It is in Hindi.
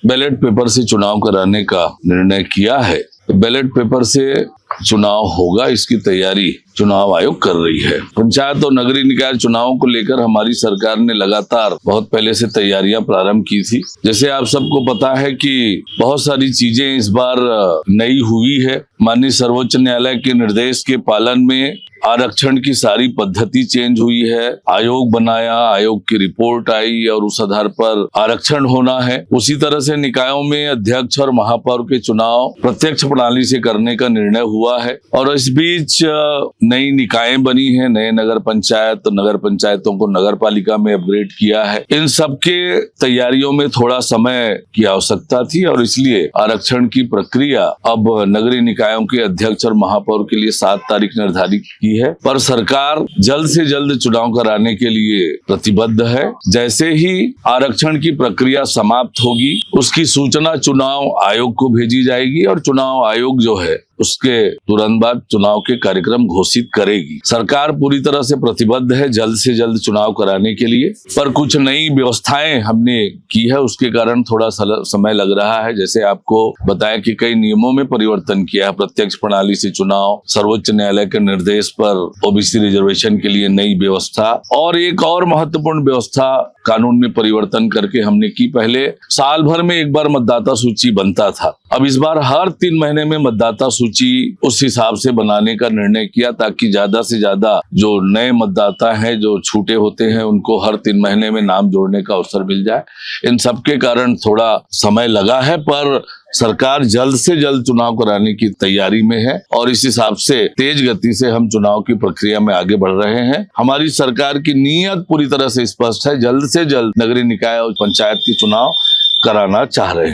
बैलेट पेपर से चुनाव कराने का निर्णय किया है। बैलेट पेपर से चुनाव होगा, इसकी तैयारी चुनाव आयोग कर रही है। पंचायत और नगरीय निकाय चुनावों को लेकर हमारी सरकार ने लगातार बहुत पहले से तैयारियां प्रारंभ की थी। जैसे आप सबको पता है कि बहुत सारी चीजें इस बार नई हुई है। माननीय सर्वोच्च न्यायालय के निर्देश के पालन में आरक्षण की सारी पद्धति चेंज हुई है। आयोग बनाया, आयोग की रिपोर्ट आई और उस आधार पर आरक्षण होना है। उसी तरह से निकायों में अध्यक्ष और महापौर के चुनाव प्रत्यक्ष प्रणाली से करने का निर्णय हुआ है। और इस बीच नई निकायें बनी हैं, नए नगर पंचायतों को नगर पालिका में अपग्रेड किया है। इन सबके तैयारियों में थोड़ा समय की आवश्यकता थी और इसलिए आरक्षण की प्रक्रिया अब नगरीय निकायों के अध्यक्ष और महापौर के लिए 7 तारीख निर्धारित की है। पर सरकार जल्द से जल्द चुनाव कराने के लिए प्रतिबद्ध है। जैसे ही आरक्षण की प्रक्रिया समाप्त होगी, उसकी सूचना चुनाव आयोग को भेजी जाएगी और चुनाव आयोग जो है उसके तुरंत बाद चुनाव के कार्यक्रम घोषित करेगी। सरकार पूरी तरह से प्रतिबद्ध है जल्द से जल्द चुनाव कराने के लिए, पर कुछ नई व्यवस्थाएं हमने की है, उसके कारण थोड़ा समय लग रहा है। जैसे आपको बताया कि कई नियमों में परिवर्तन किया है। प्रत्यक्ष प्रणाली से चुनाव, सर्वोच्च न्यायालय के निर्देश पर ओबीसी रिजर्वेशन के लिए नई व्यवस्था और एक और महत्वपूर्ण व्यवस्था कानून में परिवर्तन करके हमने की। पहले साल भर में एक बार मतदाता सूची बनता था, अब इस बार हर 3 महीने में मतदाता सूची उस हिसाब से बनाने का निर्णय किया, ताकि ज्यादा से ज्यादा जो नए मतदाता हैं, जो छूटे होते हैं, उनको हर 3 महीने में नाम जोड़ने का अवसर मिल जाए। इन सब के कारण थोड़ा समय लगा है, पर सरकार जल्द से जल्द चुनाव कराने की तैयारी में है और इस हिसाब से तेज गति से हम चुनाव की प्रक्रिया में आगे बढ़ रहे हैं। हमारी सरकार की नीयत पूरी तरह से स्पष्ट है, जल्द से जल्द नगरीय निकाय और पंचायत की चुनाव कराना चाह रहे हैं।